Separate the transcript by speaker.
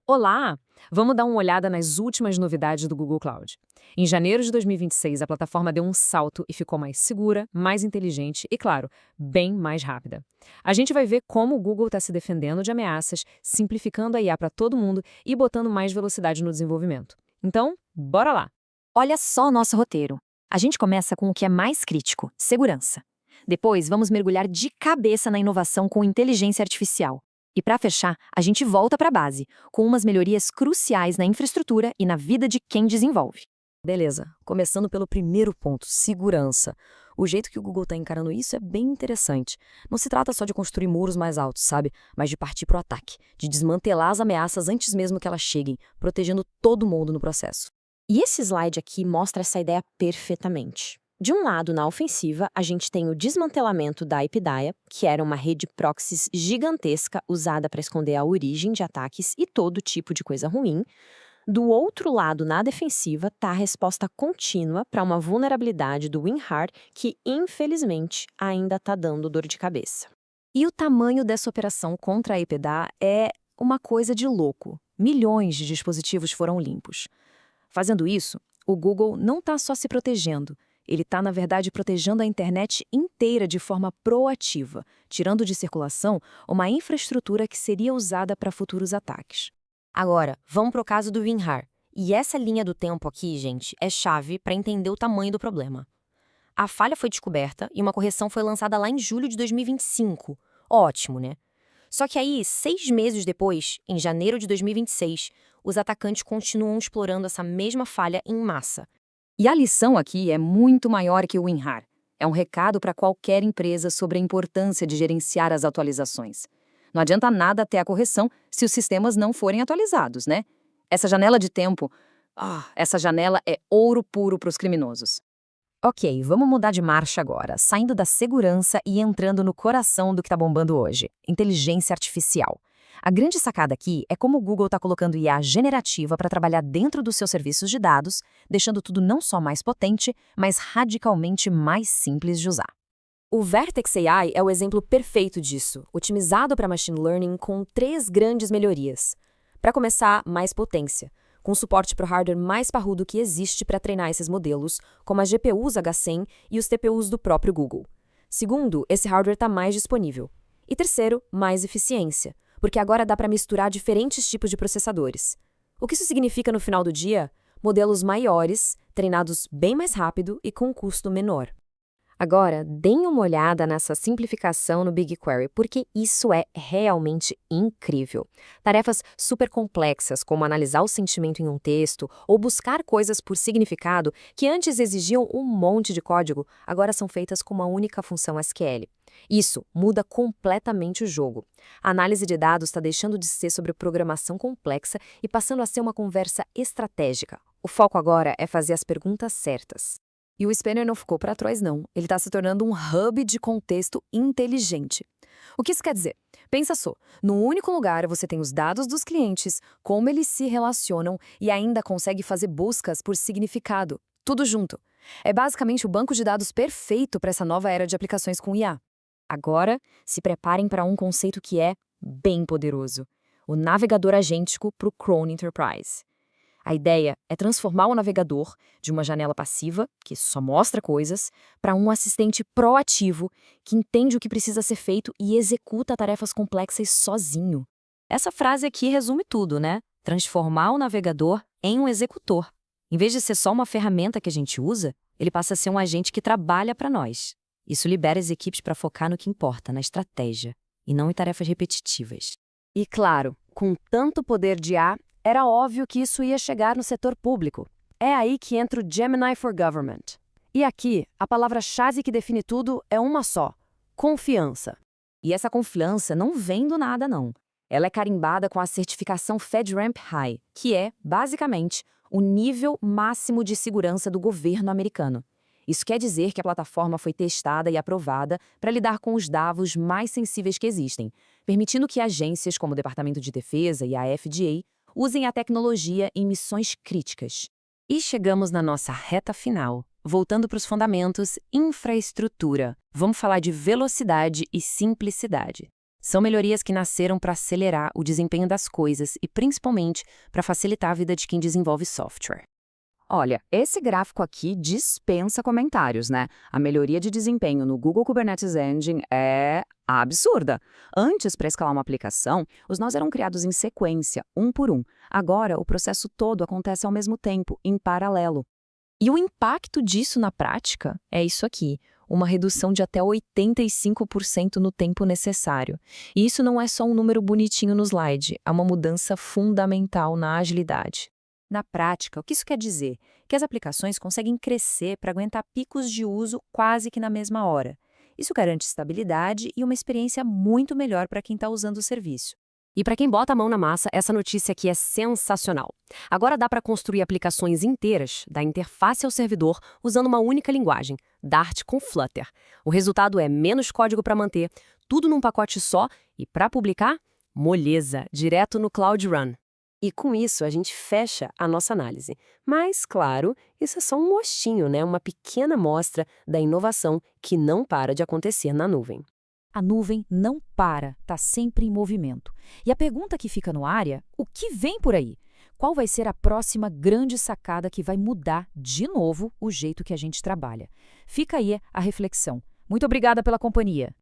Speaker 1: Olá! Vamos dar uma olhada nas últimas novidades do Google Cloud. Em janeiro de 2026, a plataforma deu um salto e ficou mais segura, mais inteligente e, claro, bem mais rápida. A gente vai ver como o Google está se defendendo de ameaças, simplificando a IA para todo mundo e botando mais velocidade no desenvolvimento. Então, bora lá!
Speaker 2: Olha só o nosso roteiro. A gente começa com o que é mais crítico, segurança. Depois, vamos mergulhar de cabeça na inovação com inteligência artificial. E para fechar, a gente volta para a base, com umas melhorias cruciais na infraestrutura e na vida de quem desenvolve.
Speaker 3: Beleza, começando pelo primeiro ponto, segurança. O jeito que o Google está encarando isso é bem interessante. Não se trata só de construir muros mais altos, sabe? Mas de partir para o ataque, de desmantelar as ameaças antes mesmo que elas cheguem, protegendo todo mundo no processo.
Speaker 2: E esse slide aqui mostra essa ideia perfeitamente. De um lado, na ofensiva, a gente tem o desmantelamento da Epidaia, que era uma rede proxies gigantesca usada para esconder a origem de ataques e todo tipo de coisa ruim. Do outro lado, na defensiva, está a resposta contínua para uma vulnerabilidade do WinRAR que, infelizmente, ainda está dando dor de cabeça.
Speaker 3: E o tamanho dessa operação contra a Epidaia é uma coisa de louco. Milhões de dispositivos foram limpos. Fazendo isso, o Google não está só se protegendo. Ele está, na verdade, protegendo a internet inteira de forma proativa, tirando de circulação uma infraestrutura que seria usada para futuros ataques.
Speaker 4: Agora, vamos para o caso do WinRAR. E essa linha do tempo aqui, gente, é chave para entender o tamanho do problema. A falha foi descoberta e uma correção foi lançada lá em julho de 2025. Ótimo, né? Só que aí, 6 meses depois, em janeiro de 2026, os atacantes continuam explorando essa mesma falha em massa.
Speaker 3: E a lição aqui é muito maior que o WinRAR. É um recado para qualquer empresa sobre a importância de gerenciar as atualizações. Não adianta nada ter a correção se os sistemas não forem atualizados, né? Essa janela de tempo, essa janela é ouro puro para os criminosos. Ok, vamos mudar de marcha agora, saindo da segurança e entrando no coração do que está bombando hoje, inteligência artificial. A grande sacada aqui é como o Google está colocando IA generativa para trabalhar dentro dos seus serviços de dados, deixando tudo não só mais potente, mas radicalmente mais simples de usar.
Speaker 5: O Vertex AI é o exemplo perfeito disso, otimizado para machine learning com 3 grandes melhorias. Para começar, mais potência, com suporte para o hardware mais parrudo que existe para treinar esses modelos, como as GPUs H100 e os TPUs do próprio Google. Segundo, esse hardware está mais disponível. E terceiro, mais eficiência, porque agora dá para misturar diferentes tipos de processadores. O que isso significa no final do dia? Modelos maiores, treinados bem mais rápido e com um custo menor.
Speaker 2: Agora, deem uma olhada nessa simplificação no BigQuery, porque isso é realmente incrível. Tarefas super complexas, como analisar o sentimento em um texto ou buscar coisas por significado, que antes exigiam um monte de código, agora são feitas com uma única função SQL. Isso muda completamente o jogo. A análise de dados está deixando de ser sobre programação complexa e passando a ser uma conversa estratégica. O foco agora é fazer as perguntas certas.
Speaker 3: E o Spanner não ficou para trás, não. Ele está se tornando um hub de contexto inteligente. O que isso quer dizer? Pensa só, num único lugar você tem os dados dos clientes, como eles se relacionam e ainda consegue fazer buscas por significado. Tudo junto. É basicamente o banco de dados perfeito para essa nova era de aplicações com IA. Agora, se preparem para um conceito que é bem poderoso. O navegador agêntico para o Chrome Enterprise. A ideia é transformar o navegador de uma janela passiva, que só mostra coisas, para um assistente proativo, que entende o que precisa ser feito e executa tarefas complexas sozinho.
Speaker 4: Essa frase aqui resume tudo, né? Transformar o navegador em um executor. Em vez de ser só uma ferramenta que a gente usa, ele passa a ser um agente que trabalha para nós. Isso libera as equipes para focar no que importa, na estratégia, e não em tarefas repetitivas.
Speaker 5: E claro, com tanto poder de IA, era óbvio que isso ia chegar no setor público. É aí que entra o Gemini for Government. E aqui, a palavra-chave que define tudo é uma só: confiança.
Speaker 3: E essa confiança não vem do nada, não. Ela é carimbada com a certificação FedRAMP High, que é, basicamente, o nível máximo de segurança do governo americano. Isso quer dizer que a plataforma foi testada e aprovada para lidar com os dados mais sensíveis que existem, permitindo que agências como o Departamento de Defesa e a FDA usem a tecnologia em missões críticas.
Speaker 4: E chegamos na nossa reta final. Voltando para os fundamentos, infraestrutura. Vamos falar de velocidade e simplicidade. São melhorias que nasceram para acelerar o desempenho das coisas e, principalmente, para facilitar a vida de quem desenvolve software.
Speaker 3: Olha, esse gráfico aqui dispensa comentários, né? A melhoria de desempenho no Google Kubernetes Engine é absurda. Antes, para escalar uma aplicação, os nós eram criados em sequência, um por um. Agora, o processo todo acontece ao mesmo tempo, em paralelo.
Speaker 6: E o impacto disso na prática é isso aqui, uma redução de até 85% no tempo necessário. E isso não é só um número bonitinho no slide, é uma mudança fundamental na agilidade.
Speaker 2: Na prática, o que isso quer dizer? Que as aplicações conseguem crescer para aguentar picos de uso quase que na mesma hora. Isso garante estabilidade e uma experiência muito melhor para quem está usando o serviço.
Speaker 4: E para quem bota a mão na massa, essa notícia aqui é sensacional. Agora dá para construir aplicações inteiras, da interface ao servidor, usando uma única linguagem, Dart com Flutter. O resultado é menos código para manter, tudo num pacote só e, para publicar, moleza, direto no Cloud Run. E com isso a gente fecha a nossa análise. Mas, claro, isso é só um mostinho, né? Uma pequena amostra da inovação que não para de acontecer na nuvem.
Speaker 1: A nuvem não para, está sempre em movimento. E a pergunta que fica no ar é, o que vem por aí? Qual vai ser a próxima grande sacada que vai mudar de novo o jeito que a gente trabalha? Fica aí a reflexão. Muito obrigada pela companhia.